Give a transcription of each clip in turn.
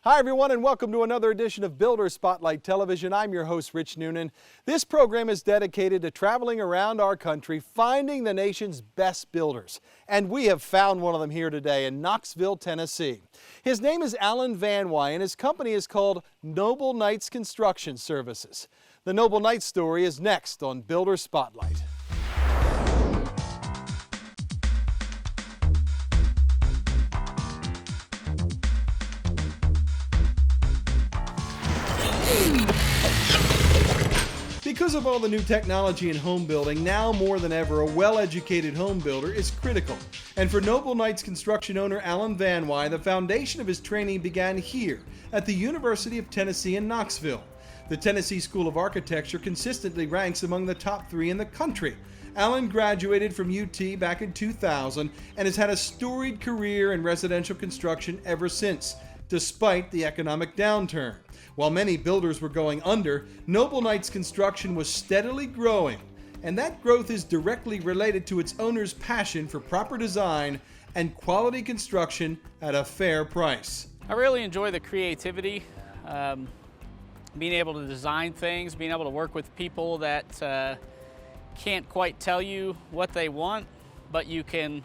Hi everyone, and welcome to another edition of Builder Spotlight Television. I'm your host, Rich Noonan. This program is dedicated to traveling around our country, finding the nation's best builders. And we have found one of them here today in Knoxville, Tennessee. His name is Alan Van Wy, and his company is called Noble Knights Construction Services. The Noble Knights story is next on Builder Spotlight. Because of all the new technology in home building, now more than ever, a well-educated home builder is critical. And for Noble Knights construction owner Alan Van Wy, the foundation of his training began here at the University of Tennessee in Knoxville. The Tennessee School of Architecture consistently ranks among the top 3 in the country. Alan graduated from UT back in 2000 and has had a storied career in residential construction ever since, despite the economic downturn. While many builders were going under, Noble Knights Construction was steadily growing, and that growth is directly related to its owner's passion for proper design and quality construction at a fair price. I really enjoy the creativity, being able to design things, being able to work with people that can't quite tell you what they want, but you can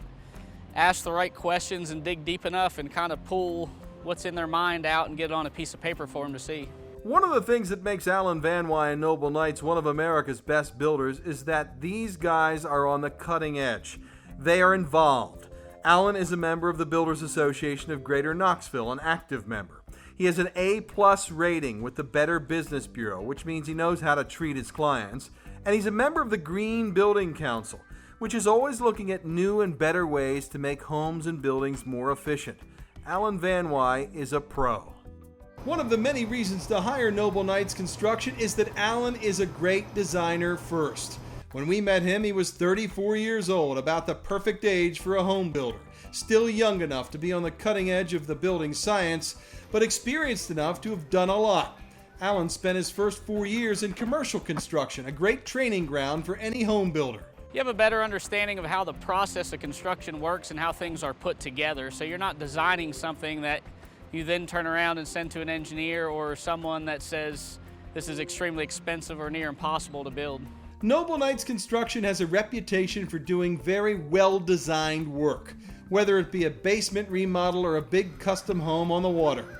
ask the right questions and dig deep enough and kind of pull what's in their mind out and get it on a piece of paper for them to see. One of the things that makes Alan Van Wy and Noble Knights one of America's best builders is that these guys are on the cutting edge. They are involved. Alan is a member of the Builders Association of Greater Knoxville, an active member. He has an A+ rating with the Better Business Bureau, which means he knows how to treat his clients. And he's a member of the Green Building Council, which is always looking at new and better ways to make homes and buildings more efficient. Alan Van Wy is a pro. One of the many reasons to hire Noble Knights Construction is that Alan is a great designer first. When we met him, he was 34 years old, about the perfect age for a home builder. Still young enough to be on the cutting edge of the building science, but experienced enough to have done a lot. Alan spent his first 4 years in commercial construction, a great training ground for any home builder. You have a better understanding of how the process of construction works and how things are put together, so you're not designing something that you then turn around and send to an engineer or someone that says this is extremely expensive or near impossible to build. Noble Knights Construction has a reputation for doing very well-designed work, whether it be a basement remodel or a big custom home on the water.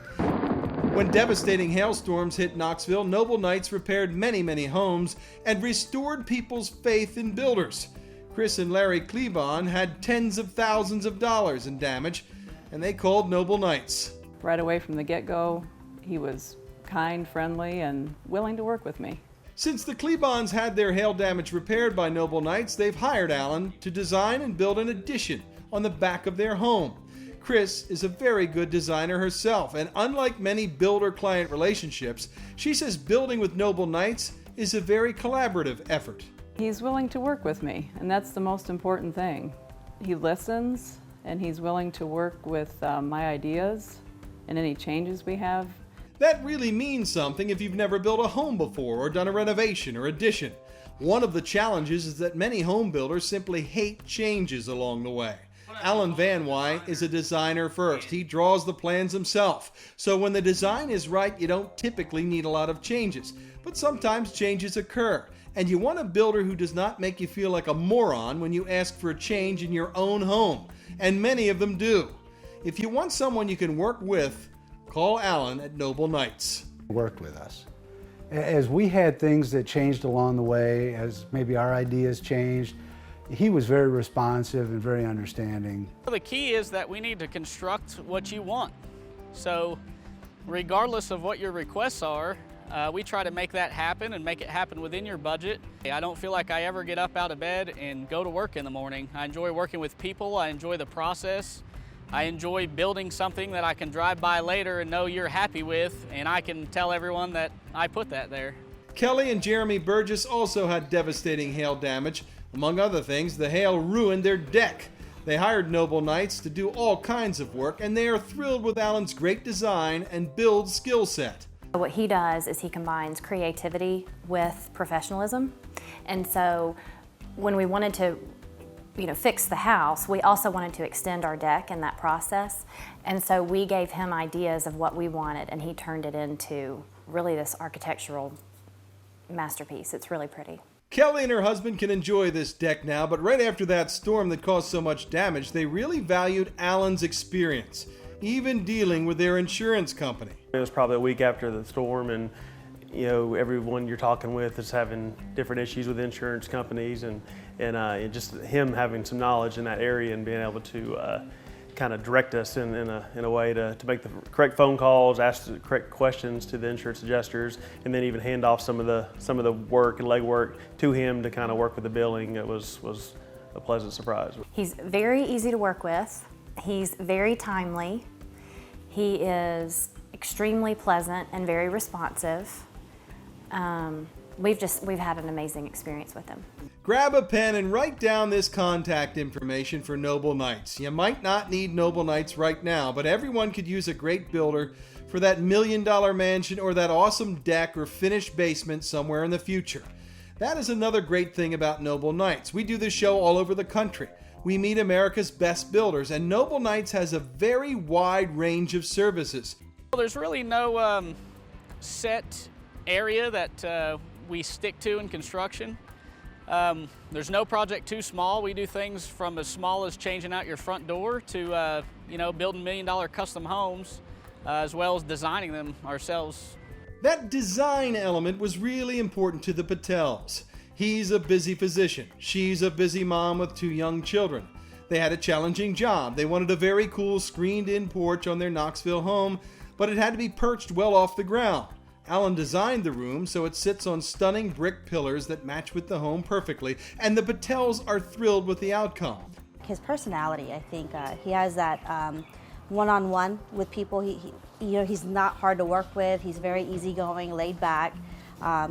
When devastating hailstorms hit Knoxville, Noble Knights repaired many homes and restored people's faith in builders. Chris and Larry Klebon had tens of thousands of dollars in damage, and they called Noble Knights. Right away from the get-go, he was kind, friendly, and willing to work with me. Since the Klebons had their hail damage repaired by Noble Knights, they've hired Alan to design and build an addition on the back of their home. Chris is a very good designer herself, and unlike many builder-client relationships, she says building with Noble Knights is a very collaborative effort. He's willing to work with me, and that's the most important thing. He listens, and he's willing to work with my ideas and any changes we have. That really means something if you've never built a home before or done a renovation or addition. One of the challenges is that many home builders simply hate changes along the way. Alan Van Wy is a designer first. He draws the plans himself. So when the design is right, you don't typically need a lot of changes. But sometimes changes occur. And you want a builder who does not make you feel like a moron when you ask for a change in your own home. And many of them do. If you want someone you can work with, call Alan at Noble Knights. Worked with us. As we had things that changed along the way, as maybe our ideas changed, he was very responsive and very understanding. The key is that we need to construct what you want. So regardless of what your requests are, we try to make that happen and make it happen within your budget. I don't feel like I ever get up out of bed and go to work in the morning. I enjoy working with people. I enjoy the process. I enjoy building something that I can drive by later and know you're happy with, and I can tell everyone that I put that there. Kelly and Jeremy Burgess also had devastating hail damage. Among other things, the hail ruined their deck. They hired Noble Knights to do all kinds of work, and they are thrilled with Alan's great design and build skill set. What he does is he combines creativity with professionalism. And so when we wanted to fix the house, we also wanted to extend our deck in that process. And so we gave him ideas of what we wanted, and he turned it into really this architectural masterpiece. It's really pretty. Kelly and her husband can enjoy this deck now, but right after that storm that caused so much damage, they really valued Alan's experience, even dealing with their insurance company. It was probably a week after the storm, and everyone you're talking with is having different issues with insurance companies, and just him having some knowledge in that area and being able to kind of direct us in a way to make the correct phone calls, ask the correct questions to the insurance adjusters, and then even hand off some of the work and legwork to him to kind of work with the billing. It was a pleasant surprise. He's very easy to work with. He's very timely. He is extremely pleasant and very responsive. We've had an amazing experience with him. Grab a pen and write down this contact information for Noble Knights. You might not need Noble Knights right now, but everyone could use a great builder for that $1 million mansion or that awesome deck or finished basement somewhere in the future. That is another great thing about Noble Knights. We do this show all over the country. We meet America's best builders, and Noble Knights has a very wide range of services. Well, there's really no set area that we stick to in construction. There's no project too small. We do things from as small as changing out your front door to building $1 million custom homes, as well as designing them ourselves. That design element was really important to the Patels. He's a busy physician. She's a busy mom with 2 young children. They had a challenging job. They wanted a very cool screened-in porch on their Knoxville home, but it had to be perched well off the ground. Alan designed the room so it sits on stunning brick pillars that match with the home perfectly, and the Patels are thrilled with the outcome. His personality, I think, he has that one-on-one with people. He's not hard to work with. He's very easygoing, laid back.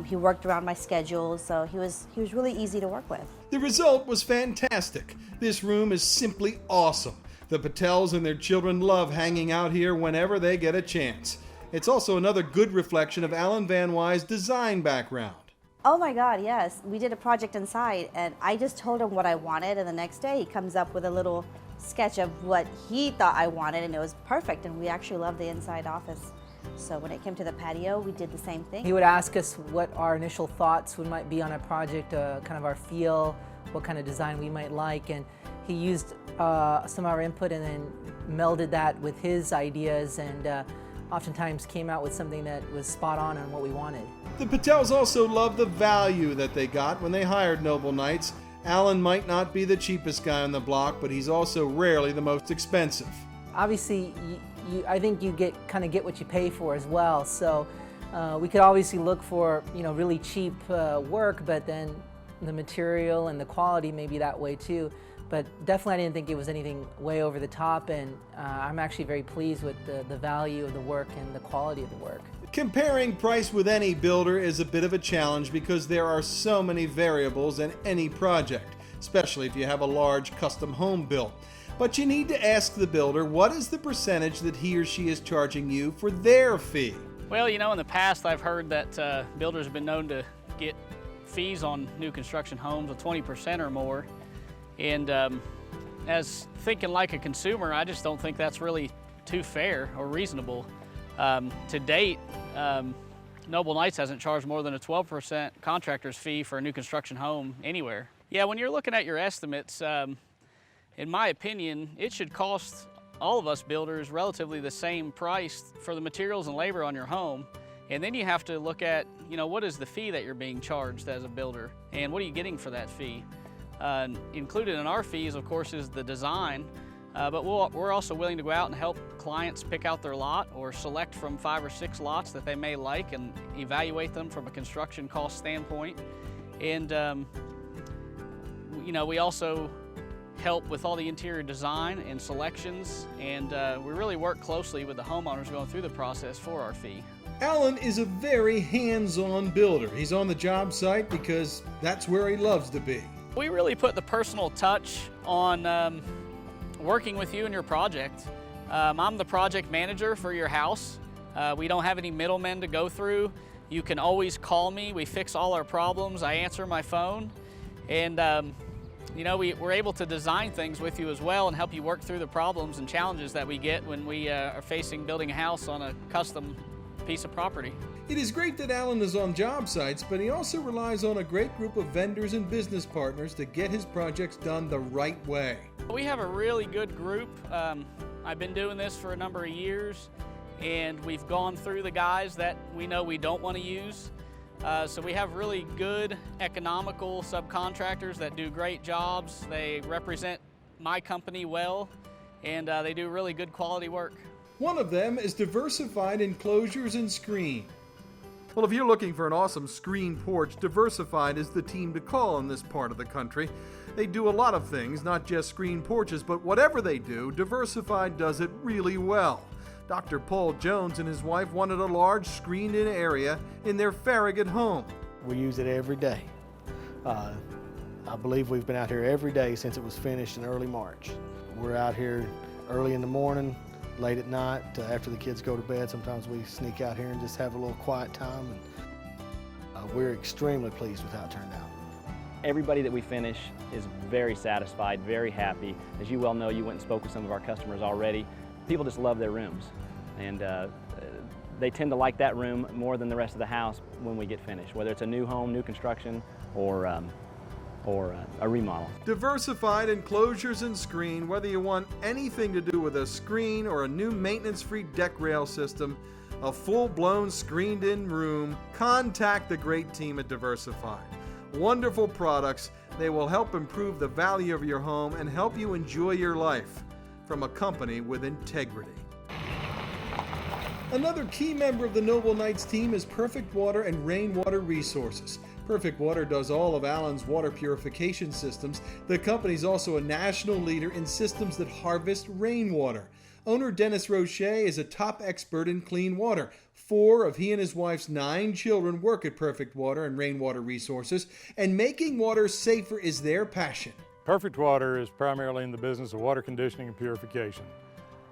He worked around my schedule, so he was really easy to work with. The result was fantastic. This room is simply awesome. The Patels and their children love hanging out here whenever they get a chance. It's also another good reflection of Alan Van Wy's design background. Oh my God, yes. We did a project inside, and I just told him what I wanted, and the next day he comes up with a little sketch of what he thought I wanted, and it was perfect, and we actually loved the inside office. So when it came to the patio, we did the same thing. He would ask us what our initial thoughts might be on a project, kind of our feel, what kind of design we might like, and he used some of our input and then melded that with his ideas, and oftentimes came out with something that was spot on what we wanted. The Patels also loved the value that they got when they hired Noble Knights. Alan might not be the cheapest guy on the block, but he's also rarely the most expensive. Obviously, I think you get what you pay for as well. So we could obviously look for really cheap work, but then the material and the quality may be that way too. But definitely I didn't think it was anything way over the top, and I'm actually very pleased with the value of the work and the quality of the work. Comparing price with any builder is a bit of a challenge because there are so many variables in any project, especially if you have a large custom home built. But you need to ask the builder what is the percentage that he or she is charging you for their fee. Well, in the past I've heard that builders have been known to get fees on new construction homes of 20% or more. And as thinking like a consumer, I just don't think that's really too fair or reasonable. To date, Noble Knights hasn't charged more than a 12% contractor's fee for a new construction home anywhere. Yeah, when you're looking at your estimates, in my opinion, it should cost all of us builders relatively the same price for the materials and labor on your home. And then you have to look at, what is the fee that you're being charged as a builder, and what are you getting for that fee? Included in our fees, of course, is the design, but we're also willing to go out and help clients pick out their lot or select from 5 or 6 lots that they may like and evaluate them from a construction cost standpoint. And, we also help with all the interior design and selections, and we really work closely with the homeowners going through the process for our fee. Alan is a very hands-on builder. He's on the job site because that's where he loves to be. We really put the personal touch on working with you and your project. I'm the project manager for your house. We don't have any middlemen to go through. You can always call me. We fix all our problems. I answer my phone. And You know, we're able to design things with you as well and help you work through the problems and challenges that we get when we are facing building a house on a custom piece of property. It is great that Alan is on job sites, but he also relies on a great group of vendors and business partners to get his projects done the right way. We have a really good group. I've been doing this for a number of years, and we've gone through the guys that we know we don't want to use. So we have really good, economical subcontractors that do great jobs. They represent my company well, and they do really good quality work. One of them is Diversified Enclosures and Screen. Well, if you're looking for an awesome screen porch, Diversified is the team to call in this part of the country. They do a lot of things, not just screen porches, but whatever they do, Diversified does it really well. Dr. Paul Jones and his wife wanted a large screened-in area in their Farragut home. We use it every day. I believe we've been out here every day since it was finished in early March. We're out here early in the morning, late at night, after the kids go to bed. Sometimes we sneak out here and just have a little quiet time. And we're extremely pleased with how it turned out. Everybody that we finish is very satisfied, very happy. As you well know, you went and spoke with some of our customers already. People just love their rooms, and they tend to like that room more than the rest of the house when we get finished, whether it's a new home, new construction, or a remodel. Diversified Enclosures and Screen, whether you want anything to do with a screen or a new maintenance-free deck rail system, a full-blown screened-in room, contact the great team at Diversified. Wonderful products. They will help improve the value of your home and help you enjoy your life from a company with integrity. Another key member of the Noble Knights team is Perfect Water and Rainwater Resources. Perfect Water does all of Allen's water purification systems. The company's also a national leader in systems that harvest rainwater. Owner Dennis Roche is a top expert in clean water. 4 of he and his wife's 9 children work at Perfect Water and Rainwater Resources, and making water safer is their passion. Perfect Water is primarily in the business of water conditioning and purification.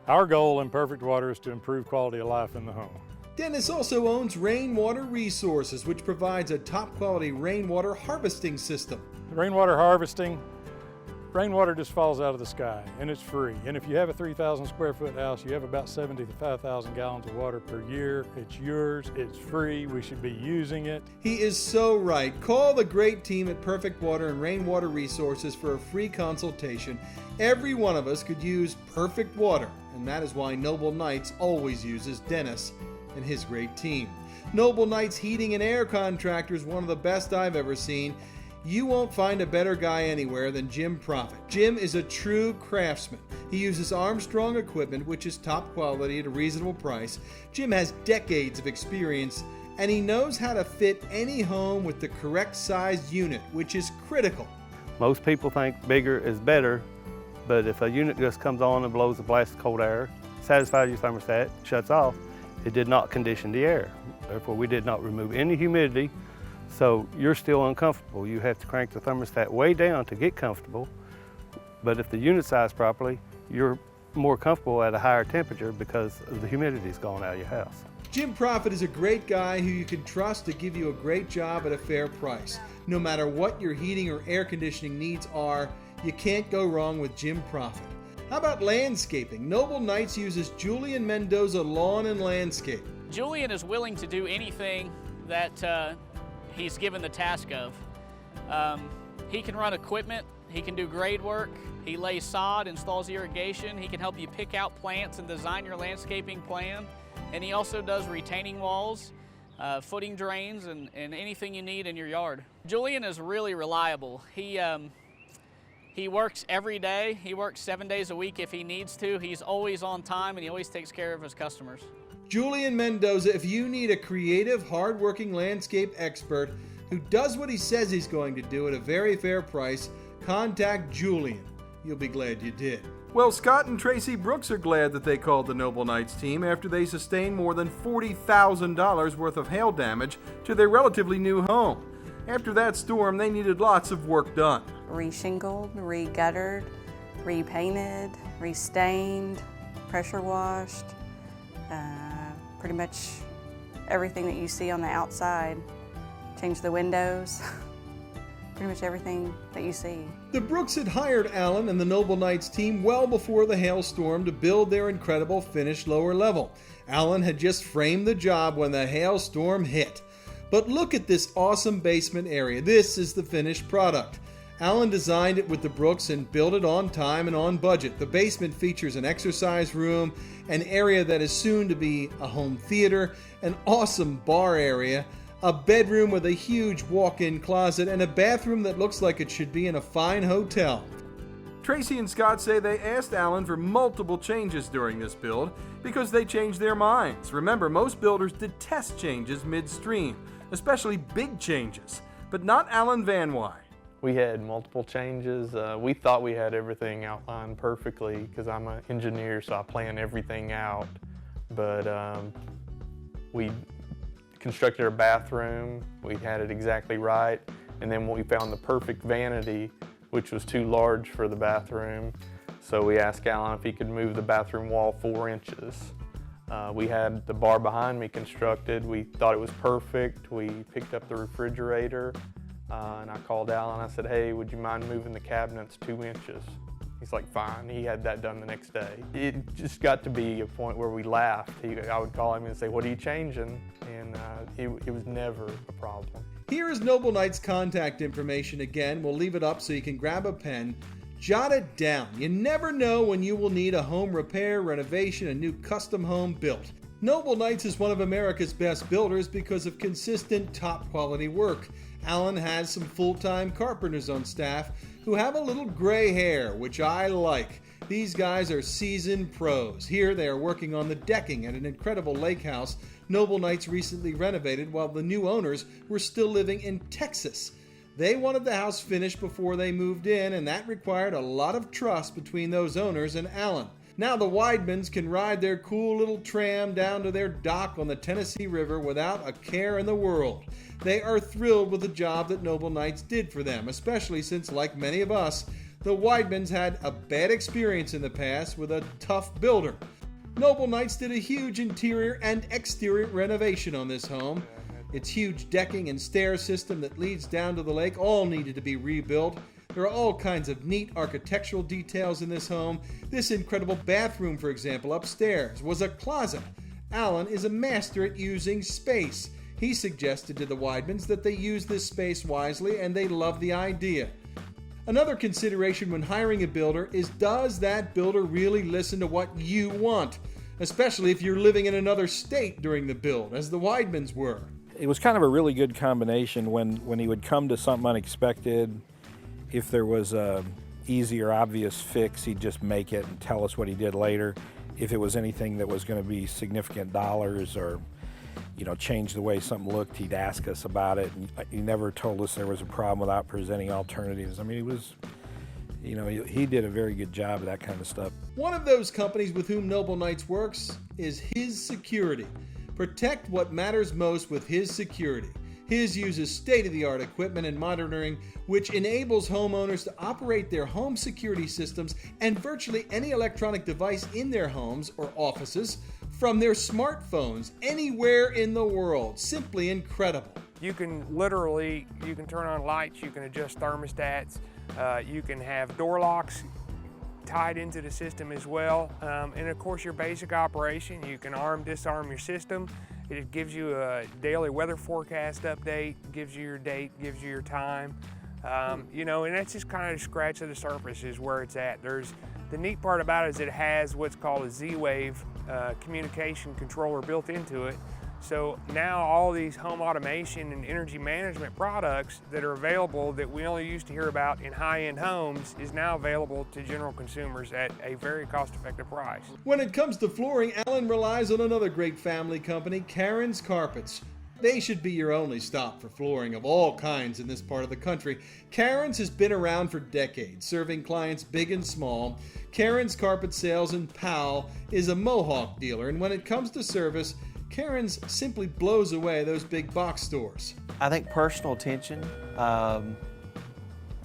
Our goal in Perfect Water is to improve quality of life in the home. Dennis also owns Rainwater Resources, which provides a top-quality rainwater harvesting system. Rainwater harvesting, rainwater just falls out of the sky, and it's free. And if you have a 3,000 square foot house, you have about 75,000 gallons of water per year. It's yours, it's free, we should be using it. He is so right. Call the great team at Perfect Water and Rainwater Resources for a free consultation. Every one of us could use perfect water, and that is why Noble Knights always uses Dennis and his great team. Noble Knights Heating and Air Contractor is one of the best I've ever seen. You won't find a better guy anywhere than Jim Profit. Jim is a true craftsman. He uses Armstrong equipment, which is top quality at a reasonable price. Jim has decades of experience, and he knows how to fit any home with the correct size unit, which is critical. Most people think bigger is better, but if a unit just comes on and blows a blast of cold air, satisfies your thermostat, shuts off, it did not condition the air. Therefore, we did not remove any humidity, so you're still uncomfortable. You have to crank the thermostat way down to get comfortable, but if the unit's sized properly, you're more comfortable at a higher temperature because the humidity's gone out of your house. Jim Profit is a great guy who you can trust to give you a great job at a fair price. No matter what your heating or air conditioning needs are, you can't go wrong with Jim Profit. How about landscaping? Noble Knights uses Julian Mendoza Lawn and Landscape. Julian is willing to do anything that he's given the task of. He can run equipment, he can do grade work, he lays sod, installs irrigation, he can help you pick out plants and design your landscaping plan, and he also does retaining walls, footing drains, and anything you need in your yard. Julian is really reliable. He works every day. He works 7 days a week if he needs to. He's always on time, and he always takes care of his customers. Julian Mendoza, if you need a creative, hard-working landscape expert who does what he says he's going to do at a very fair price, contact Julian. You'll be glad you did. Well, Scott and Tracy Brooks are glad that they called the Noble Knights team after they sustained more than $40,000 worth of hail damage to their relatively new home. After that storm, they needed lots of work done. Re-shingled, re-guttered, repainted, re-stained, pressure washed, pretty much everything that you see on the outside. Changed the windows, pretty much everything that you see. The Brooks had hired Alan and the Noble Knights team well before the hailstorm to build their incredible finished lower level. Alan had just framed the job when the hailstorm hit. But look at this awesome basement area. This is the finished product. Alan designed it with the Brooks and built it on time and on budget. The basement features an exercise room, an area that is soon to be a home theater, an awesome bar area, a bedroom with a huge walk-in closet, and a bathroom that looks like it should be in a fine hotel. Tracy and Scott say they asked Alan for multiple changes during this build because they changed their minds. Remember, most builders detest changes midstream, especially big changes, but not Alan Van Wy. We had multiple changes. We thought we had everything outlined perfectly because I'm an engineer, so I plan everything out. But we constructed our bathroom, we had it exactly right, and then we found the perfect vanity, which was too large for the bathroom. So we asked Alan if he could move the bathroom wall 4 inches. We had the bar behind me constructed. We thought it was perfect. We picked up the refrigerator. And I called Alan, I said, hey, would you mind moving the cabinets 2 inches? He's like, fine. He had that done the next day. It just got to be a point where we laughed. I would call him and say, what are you changing? And it was never a problem. Here is Noble Knight's contact information again. We'll leave it up so you can grab a pen. Jot it down. You never know when you will need a home repair, renovation, a new custom home built. Noble Knights is one of America's best builders because of consistent, top-quality work. Alan has some full-time carpenters on staff who have a little gray hair, which I like. These guys are seasoned pros. Here they are working on the decking at an incredible lake house Noble Knights recently renovated while the new owners were still living in Texas. They wanted the house finished before they moved in, and that required a lot of trust between those owners and Alan. Now the Weidmans can ride their cool little tram down to their dock on the Tennessee River without a care in the world. They are thrilled with the job that Noble Knights did for them, especially since, like many of us, the Weidmans had a bad experience in the past with a tough builder. Noble Knights did a huge interior and exterior renovation on this home. Its huge decking and stair system that leads down to the lake all needed to be rebuilt. There are all kinds of neat architectural details in this home. This incredible bathroom, for example, upstairs, was a closet. Alan is a master at using space. He suggested to the Weidmans that they use this space wisely, and they love the idea. Another consideration when hiring a builder is, does that builder really listen to what you want? Especially if you're living in another state during the build, as the Weidmans were. It was kind of a really good combination when he would come to something unexpected. If there was a easy or obvious fix, he'd just make it and tell us what he did later. If it was anything that was going to be significant dollars or, change the way something looked, he'd ask us about it. And he never told us there was a problem without presenting alternatives. I mean, he was, he did a very good job of that kind of stuff. One of those companies with whom Noble Knights works is His Security. Protect what matters most with His Security. His uses state-of-the-art equipment and monitoring, which enables homeowners to operate their home security systems and virtually any electronic device in their homes or offices from their smartphones anywhere in the world. Simply incredible. You can turn on lights, you can adjust thermostats, you can have door locks tied into the system as well. And of course your basic operation, you can disarm your system. It gives you a daily weather forecast update, gives you your date, gives you your time. And that's just kind of a scratch of the surface is where it's at. The neat part about it is it has what's called a Z-Wave communication controller built into it. So now all these home automation and energy management products that are available that we only used to hear about in high-end homes is now available to general consumers at a very cost-effective price. When it comes to flooring, Alan relies on another great family company, Karen's Carpets. They should be your only stop for flooring of all kinds in this part of the country. Karen's has been around for decades, serving clients big and small. Karen's Carpet Sales in Powell is a Mohawk dealer, and when it comes to service, Karen's simply blows away those big box stores. I think personal attention,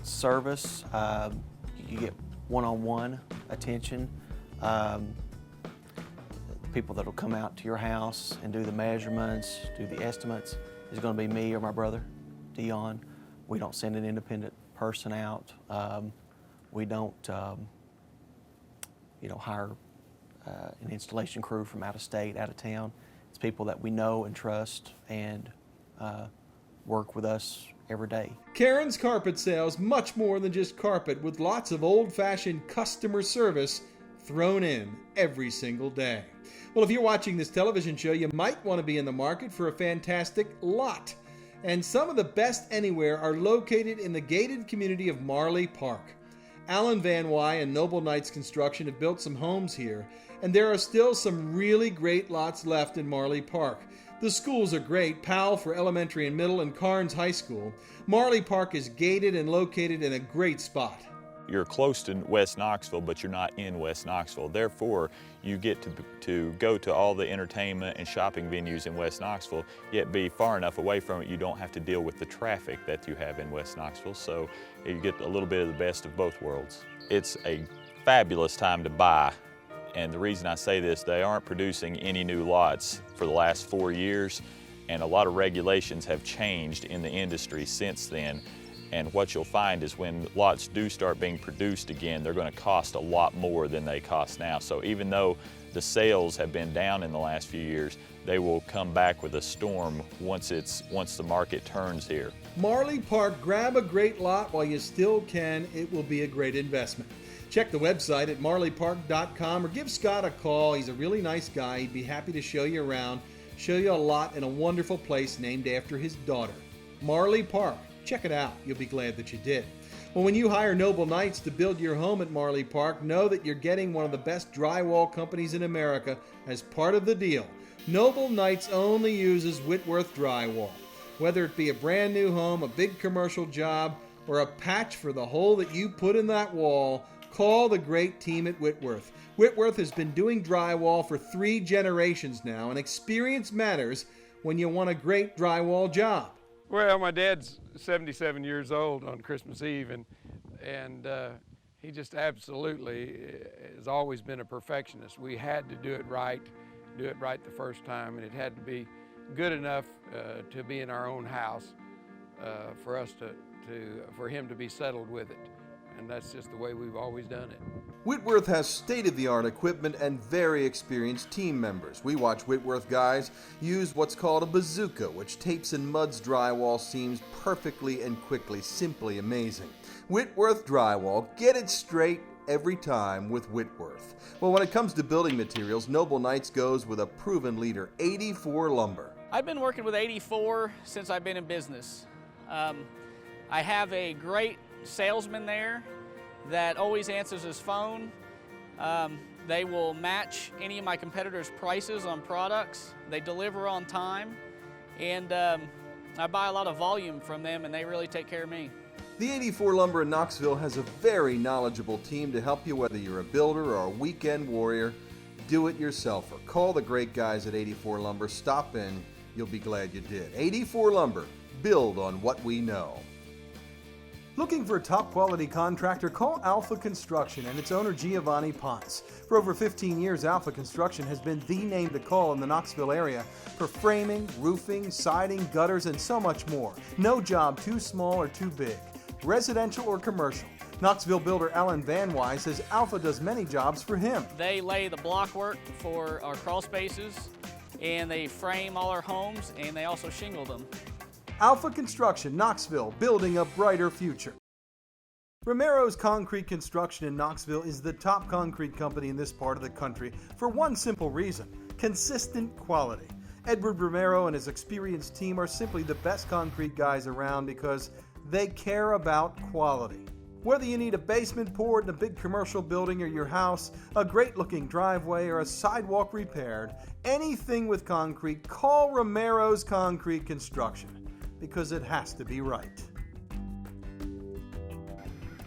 service, you get one-on-one attention. People that will come out to your house and do the measurements, do the estimates, is going to be me or my brother, Dion. We don't send an independent person out. We don't, hire an installation crew from out of state, out of town. It's people that we know and trust and work with us every day. Karen's Carpet Sales, much more than just carpet, with lots of old-fashioned customer service thrown in every single day. Well, if you're watching this television show, you might want to be in the market for a fantastic lot. And some of the best anywhere are located in the gated community of Marley Park. Alan Van Wy and Noble Knights Construction have built some homes here, and there are still some really great lots left in Marley Park. The schools are great, Powell for elementary and middle and Carnes High School. Marley Park is gated and located in a great spot. You're close to West Knoxville, but you're not in West Knoxville. Therefore, you get to go to all the entertainment and shopping venues in West Knoxville, yet be far enough away from it you don't have to deal with the traffic that you have in West Knoxville, so you get a little bit of the best of both worlds. It's a fabulous time to buy, and the reason I say this, they aren't producing any new lots for the last 4 years, and a lot of regulations have changed in the industry since then. And what you'll find is when lots do start being produced again, they're going to cost a lot more than they cost now. So even though the sales have been down in the last few years, they will come back with a storm once the market turns here. Marley Park, grab a great lot while you still can. It will be a great investment. Check the website at marleypark.com or give Scott a call. He's a really nice guy. He'd be happy to show you around, show you a lot in a wonderful place named after his daughter. Marley Park. Check it out. You'll be glad that you did. Well, when you hire Noble Knights to build your home at Marley Park, know that you're getting one of the best drywall companies in America as part of the deal. Noble Knights only uses Whitworth drywall. Whether it be a brand new home, a big commercial job, or a patch for the hole that you put in that wall, call the great team at Whitworth. Whitworth has been doing drywall for 3 generations now, and experience matters when you want a great drywall job. Well, my dad's 77 years old on Christmas Eve, and he just absolutely has always been a perfectionist. We had to do it right the first time, and it had to be good enough to be in our own house for us for him to be settled with it. And that's just the way we've always done it. Whitworth has state-of-the-art equipment and very experienced team members. We watch Whitworth guys use what's called a bazooka, which tapes and muds drywall seams perfectly and quickly. Simply amazing. Whitworth drywall, get it straight every time with Whitworth. Well, when it comes to building materials, Noble Knights goes with a proven leader, 84 Lumber. I've been working with 84 since I've been in business. I have a great salesman there that always answers his phone. They will match any of my competitors' prices on products. They deliver on time, and I buy a lot of volume from them, and they really take care of me. The 84 Lumber in Knoxville has a very knowledgeable team to help you whether you're a builder or a weekend warrior, do-it-yourselfer. Call the great guys at 84 Lumber. Stop in. You'll be glad you did. 84 Lumber. Build on what we know. Looking for a top-quality contractor? Call Alpha Construction and its owner Giovanni Ponce. For over 15 years, Alpha Construction has been the name to call in the Knoxville area for framing, roofing, siding, gutters, and so much more. No job too small or too big, residential or commercial. Knoxville builder Alan Van Wy says Alpha does many jobs for him. They lay the block work for our crawl spaces, and they frame all our homes, and they also shingle them. Alpha Construction, Knoxville, building a brighter future. ROMERO'S Concrete Construction in Knoxville is the top concrete company in this part of the country for one simple reason: consistent quality. Edward Romero and his experienced team are simply the best concrete guys around because they care about quality. Whether you need a basement poured in a big commercial building or your house, a great-looking driveway, or a sidewalk repaired, anything with concrete, call ROMERO'S Concrete Construction, because it has to be right.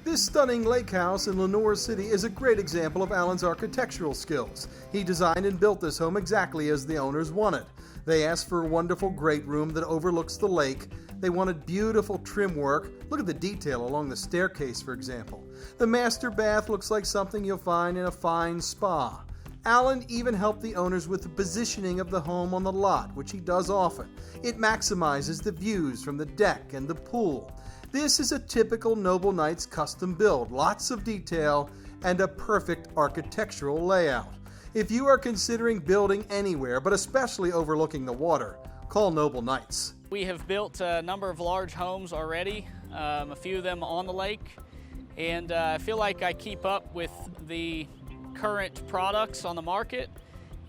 This stunning lake house in Lenoir City is a great example of Alan's architectural skills. He designed and built this home exactly as the owners wanted. They asked for a wonderful great room that overlooks the lake. They wanted beautiful trim work. Look at the detail along the staircase, for example. The master bath looks like something you'll find in a fine spa. Alan even helped the owners with the positioning of the home on the lot, which he does often. It maximizes the views from the deck and the pool. This is a typical Noble Knights custom build, lots of detail, and a perfect architectural layout. If you are considering building anywhere, but especially overlooking the water, call Noble Knights. We have built a number of large homes already, a few of them on the lake, and I feel like I keep up with the current products on the market,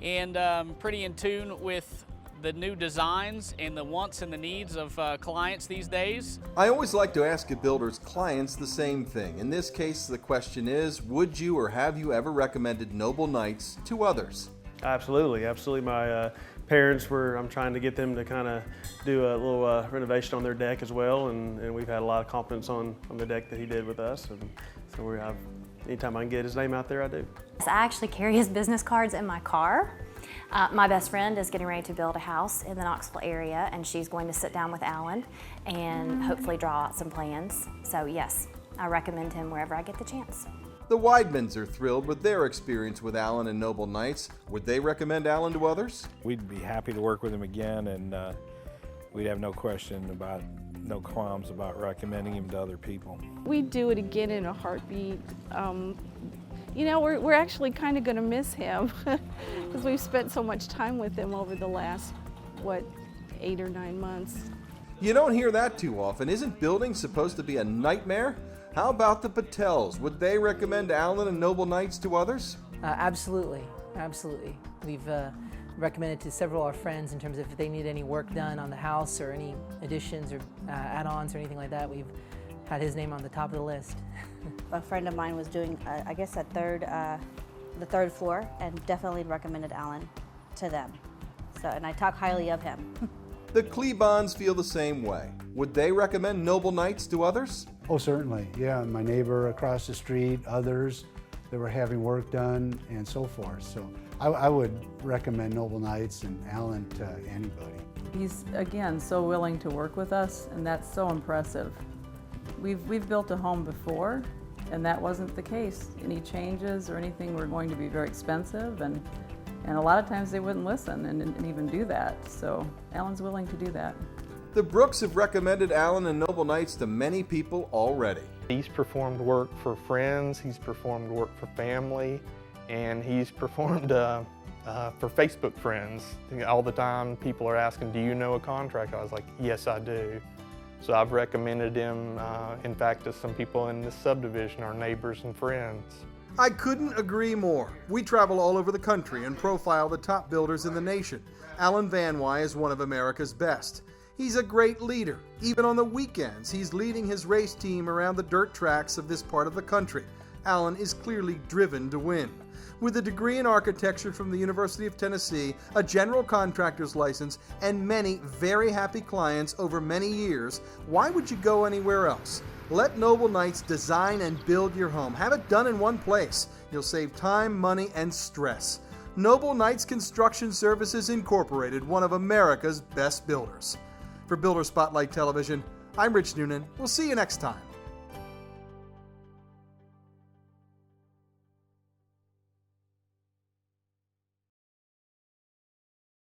and pretty in tune with the new designs and the wants and the needs of clients these days. I always like to ask a builder's clients the same thing. In this case, the question is, would you or have you ever recommended Noble Knights to others? Absolutely, absolutely. My parents I'm trying to get them to kind of do a little renovation on their deck as well, and we've had a lot of confidence on the deck that he did with us, and so anytime I can get his name out there, I do. I actually carry his business cards in my car. My best friend is getting ready to build a house in the Knoxville area, and she's going to sit down with Alan and hopefully draw out some plans. So yes, I recommend him wherever I get the chance. The Weidmans are thrilled with their experience with Alan and Noble Knights. Would they recommend Alan to others? We'd be happy to work with him again, and we'd have no qualms about recommending him to other people. We'd do it again in a heartbeat. You know, we're actually kind of going to miss him because we've spent so much time with him over the last, 8 or 9 months. You don't hear that too often. Isn't building supposed to be a nightmare? How about the Patels? Would they recommend Alan and Noble Knights to others? Absolutely, absolutely. We've recommended to several of our friends in terms of if they need any work done on the house or any additions or add-ons or anything like that. We've had his name on the top of the list. A friend of mine was doing, I guess, the third floor, and definitely recommended Alan to them. So, and I talk highly of him. The Klebons feel the same way. Would they recommend Noble Knights to others? Oh, certainly. Yeah, my neighbor across the street, others that were having work done, and so forth. So I would recommend Noble Knights and Alan to anybody. He's, again, so willing to work with us, and that's so impressive. We've built a home before, and that wasn't the case. Any changes or anything were going to be very expensive, and a lot of times they wouldn't listen and even do that. So Alan's willing to do that. The Brooks have recommended Alan and Noble Knights to many people already. He's performed work for friends, he's performed work for family, and he's performed for Facebook friends. All the time people are asking, do you know a contractor? I was like, yes, I do. So I've recommended him, in fact, to some people in this subdivision, our neighbors and friends. I couldn't agree more. We travel all over the country and profile the top builders in the nation. Alan Van Wy is one of America's best. He's a great leader. Even on the weekends, he's leading his race team around the dirt tracks of this part of the country. Alan is clearly driven to win. With a degree in architecture from the University of Tennessee, a general contractor's license, and many very happy clients over many years, why would you go anywhere else? Let Noble Knights design and build your home. Have it done in one place. You'll save time, money, and stress. Noble Knights Construction Services Incorporated, one of America's best builders. For Builder Spotlight Television, I'm Rich Noonan. We'll see you next time.